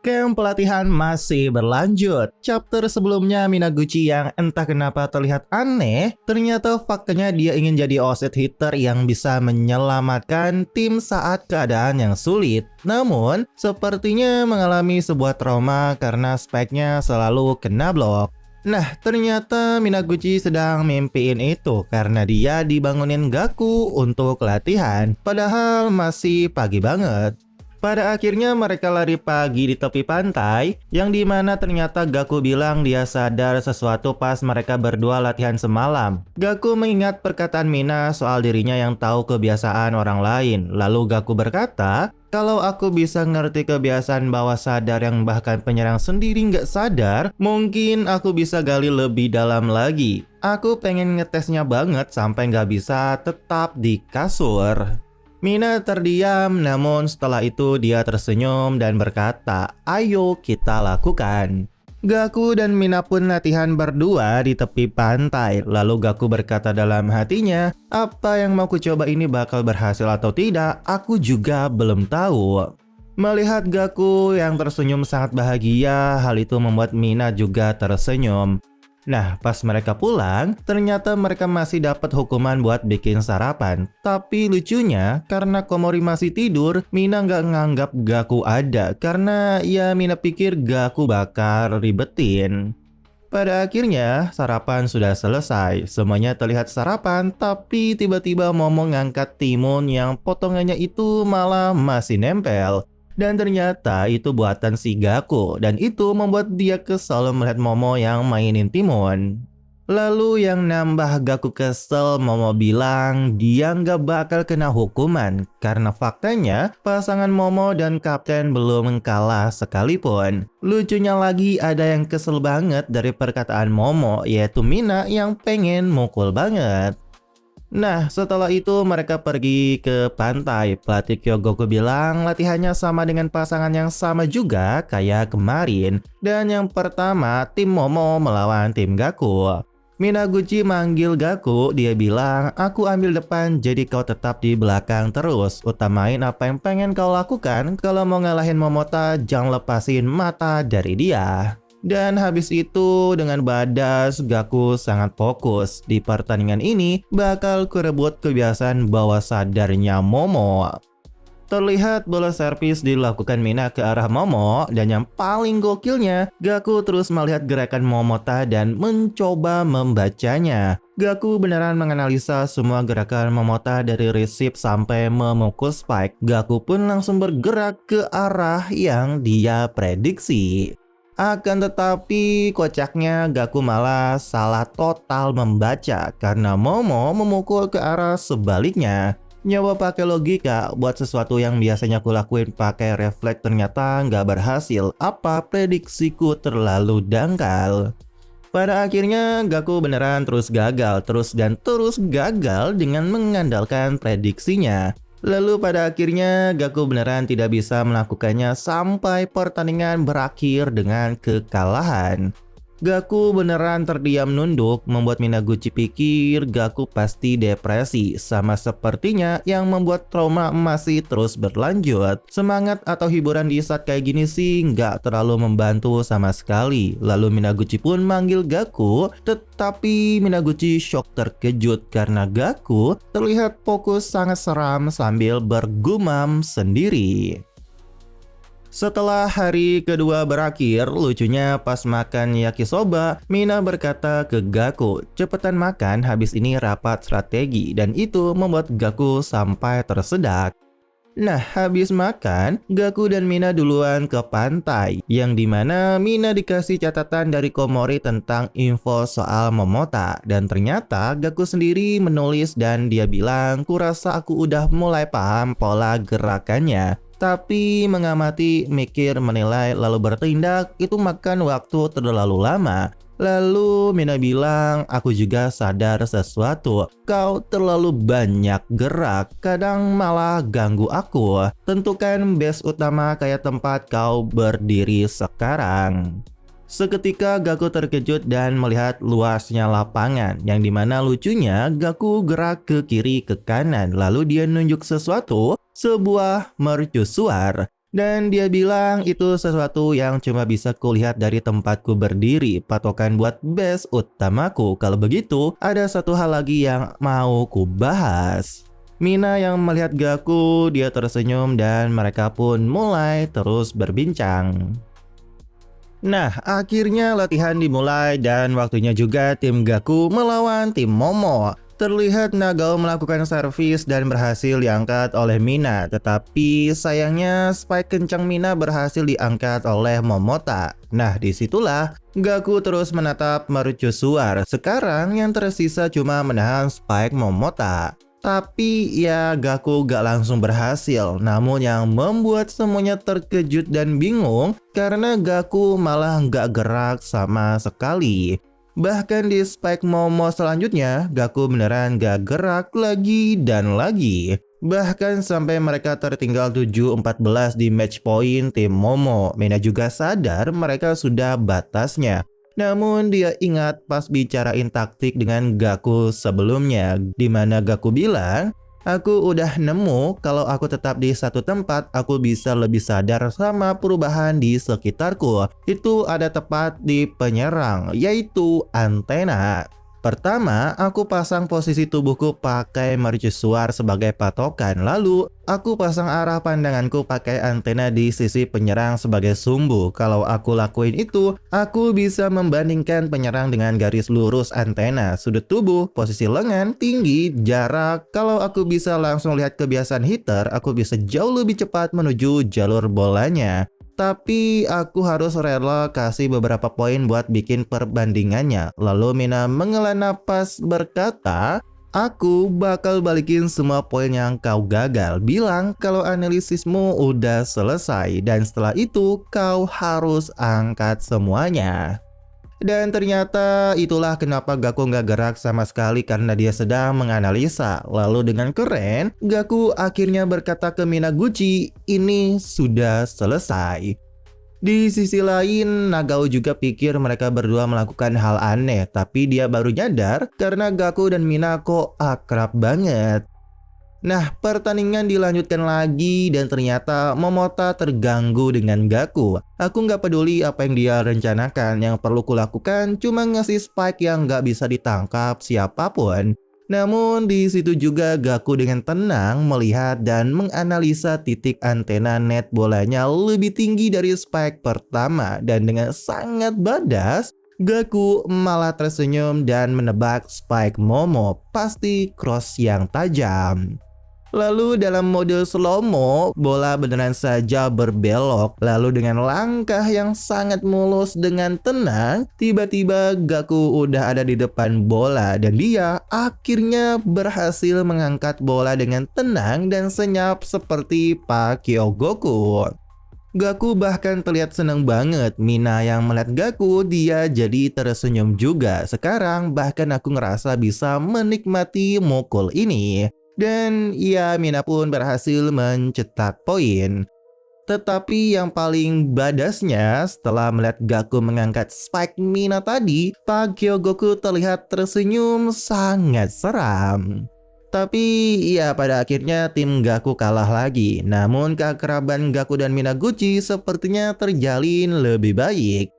Camp pelatihan masih berlanjut. Chapter sebelumnya Minaguchi yang entah kenapa terlihat aneh, ternyata faktanya dia ingin jadi offset hitter yang bisa menyelamatkan tim saat keadaan yang sulit. Namun, sepertinya mengalami sebuah trauma karena speknya selalu kena blok. Nah, ternyata Minaguchi sedang mimpiin itu karena dia dibangunin Gaku untuk latihan, padahal masih pagi banget. Pada akhirnya mereka lari pagi di tepi pantai, yang dimana ternyata Gaku bilang dia sadar sesuatu pas mereka berdua latihan semalam. Gaku mengingat perkataan Mina soal dirinya yang tahu kebiasaan orang lain. Lalu Gaku berkata, kalau aku bisa ngerti kebiasaan bawah sadar yang bahkan penyerang sendiri nggak sadar, mungkin aku bisa gali lebih dalam lagi. Aku pengen ngetesnya banget sampai nggak bisa tetap di kasur. Mina terdiam, namun setelah itu dia tersenyum dan berkata, ayo kita lakukan. Gaku dan Mina pun latihan berdua di tepi pantai. Lalu Gaku berkata dalam hatinya, apa yang mau ku coba ini bakal berhasil atau tidak, aku juga belum tahu. Melihat Gaku yang tersenyum sangat bahagia, hal itu membuat Mina juga tersenyum. Nah, pas mereka pulang, ternyata mereka masih dapat hukuman buat bikin sarapan. Tapi lucunya, karena Komori masih tidur, Mina nggak nganggap Gaku ada. Karena ya Mina pikir Gaku bakal ribetin. Pada akhirnya, sarapan sudah selesai. Semuanya terlihat sarapan, tapi tiba-tiba Momo ngangkat timun yang potongannya itu malah masih nempel. Dan ternyata itu buatan si Gaku, dan itu membuat dia kesal melihat Momo yang mainin timun. Lalu yang nambah Gaku kesel, Momo bilang dia nggak bakal kena hukuman karena faktanya pasangan Momo dan Kapten belum kalah sekalipun. Lucunya lagi ada yang kesel banget dari perkataan Momo, yaitu Mina yang pengen mukul banget. Nah, setelah itu mereka pergi ke pantai. Pelatih Kyogoku bilang latihannya sama dengan pasangan yang sama juga kayak kemarin. Dan yang pertama, tim Momo melawan tim Gaku. Minaguchi manggil Gaku, dia bilang, aku ambil depan jadi kau tetap di belakang terus. Utamain apa yang pengen kau lakukan, kalau mau ngalahin Momota jangan lepasin mata dari dia. Dan habis itu dengan badas Gaku sangat fokus. Di pertandingan ini bakal kurebut kebiasaan bawah sadarnya Momo. Terlihat bola servis dilakukan Mina ke arah Momo, dan yang paling gokilnya Gaku terus melihat gerakan Momota dan mencoba membacanya. Gaku beneran menganalisa semua gerakan Momota dari receive sampai memukul spike. Gaku pun langsung bergerak ke arah yang dia prediksi. Akan tetapi kocaknya Gaku malah salah total membaca karena Momo memukul ke arah sebaliknya. Nyoba pakai logika buat sesuatu yang biasanya aku lakuin pakai refleks ternyata nggak berhasil. Apa prediksiku terlalu dangkal? Pada akhirnya Gaku beneran terus gagal terus gagal dengan mengandalkan prediksinya. Lalu pada akhirnya Gaku beneran tidak bisa melakukannya sampai pertandingan berakhir dengan kekalahan. Gaku beneran terdiam nunduk, membuat Minaguchi pikir Gaku pasti depresi, sama sepertinya yang membuat trauma masih terus berlanjut. Semangat atau hiburan di saat kayak gini sih nggak terlalu membantu sama sekali. Lalu Minaguchi pun manggil Gaku, tetapi Minaguchi shock terkejut karena Gaku terlihat fokus sangat seram sambil bergumam sendiri. Setelah hari kedua berakhir, lucunya pas makan yakisoba, Mina berkata ke Gaku, cepetan makan habis ini rapat strategi, dan itu membuat Gaku sampai tersedak. Nah, habis makan, Gaku dan Mina duluan ke pantai, yang dimana Mina dikasih catatan dari Komori tentang info soal Momota, dan ternyata Gaku sendiri menulis dan dia bilang, kurasa aku udah mulai paham pola gerakannya. Tapi mengamati, mikir, menilai, lalu bertindak itu makan waktu terlalu lama. Lalu Mina bilang, aku juga sadar sesuatu. Kau terlalu banyak gerak, kadang malah ganggu aku. Tentukan base utama kayak tempat kau berdiri sekarang. Seketika Gaku terkejut dan melihat luasnya lapangan, yang dimana lucunya Gaku gerak ke kiri ke kanan, lalu dia nunjuk sesuatu, sebuah mercusuar. Dan dia bilang itu sesuatu yang cuma bisa kulihat dari tempatku berdiri, patokan buat base utamaku. Kalau begitu, ada satu hal lagi yang mau ku bahas. Mina yang melihat Gaku, dia tersenyum dan mereka pun mulai terus berbincang. Nah, akhirnya latihan dimulai dan waktunya juga tim Gaku melawan tim Momo. Terlihat Nagao melakukan servis dan berhasil diangkat oleh Mina, tetapi sayangnya spike kencang Mina berhasil diangkat oleh Momota. Nah, disitulah Gaku terus menatap mercusuar. Sekarang yang tersisa cuma menahan spike Momota. Tapi ya Gaku gak langsung berhasil, namun yang membuat semuanya terkejut dan bingung karena Gaku malah gak gerak sama sekali. Bahkan di spike Momo selanjutnya, Gaku beneran gak gerak lagi dan lagi. Bahkan sampai mereka tertinggal 7-14 di match point tim Momo. Mina juga sadar mereka sudah batasnya. Namun dia ingat pas bicarain taktik dengan Gaku sebelumnya, di mana Gaku bilang, "Aku udah nemu kalau aku tetap di satu tempat, aku bisa lebih sadar sama perubahan di sekitarku." Itu ada tepat di penyerang, yaitu antena. Pertama, aku pasang posisi tubuhku pakai mercusuar sebagai patokan. Lalu, aku pasang arah pandanganku pakai antena di sisi penyerang sebagai sumbu. Kalau aku lakuin itu, aku bisa membandingkan penyerang dengan garis lurus antena, sudut tubuh, posisi lengan, tinggi, jarak. Kalau aku bisa langsung lihat kebiasaan hitter, aku bisa jauh lebih cepat menuju jalur bolanya. Tapi aku harus rela kasih beberapa poin buat bikin perbandingannya. Lalu Mina menghela napas berkata, "Aku bakal balikin semua poin yang kau gagal. Bilang kalau analisismu udah selesai dan setelah itu kau harus angkat semuanya." Dan ternyata itulah kenapa Gaku nggak gerak sama sekali karena dia sedang menganalisa. Lalu dengan keren, Gaku akhirnya berkata ke Minaguchi, "Ini sudah selesai." Di sisi lain, Nagao juga pikir mereka berdua melakukan hal aneh, tapi dia baru nyadar karena Gaku dan Mina kok akrab banget. Nah, pertandingan dilanjutkan lagi dan ternyata Momota terganggu dengan Gaku. Aku nggak peduli apa yang dia rencanakan, yang perlu kulakukan cuma ngasih spike yang nggak bisa ditangkap siapapun. Namun di situ juga Gaku dengan tenang melihat dan menganalisa titik antena net bolanya lebih tinggi dari spike pertama. Dan dengan sangat badas, Gaku malah tersenyum dan menebak spike Momo pasti cross yang tajam. Lalu dalam mode slow-mo, bola beneran saja berbelok. Lalu dengan langkah yang sangat mulus dengan tenang, tiba-tiba Gaku udah ada di depan bola. Dan dia akhirnya berhasil mengangkat bola dengan tenang dan senyap seperti Pak Kyogoku. Gaku bahkan terlihat senang banget. Mina yang melihat Gaku, dia jadi tersenyum juga. Sekarang bahkan aku ngerasa bisa menikmati mukul ini. Dan ya, Mina pun berhasil mencetak poin. Tetapi yang paling badasnya setelah melihat Gaku mengangkat spike Mina tadi, Pak Kyogoku terlihat tersenyum sangat seram. Tapi ya pada akhirnya tim Gaku kalah lagi. Namun keakraban Gaku dan Minaguchi sepertinya terjalin lebih baik.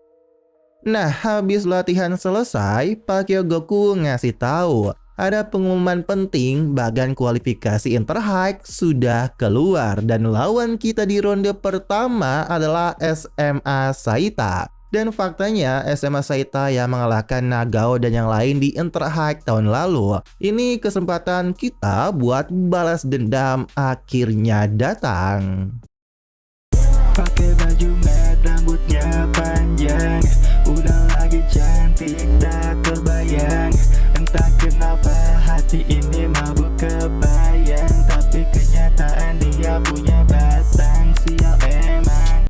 Nah, habis latihan selesai, Pak Kyogoku ngasih tahu ada pengumuman penting, bagan kualifikasi Interhigh sudah keluar dan lawan kita di ronde pertama adalah SMA Saita. Dan faktanya SMA Saita yang mengalahkan Nagao dan yang lain di Interhigh tahun lalu. Ini kesempatan kita buat balas dendam akhirnya datang. Pakai baju merah, rambutnya panjang, udah lagi cantik tak terbayang. Entah kenapa hati ini mabuk ke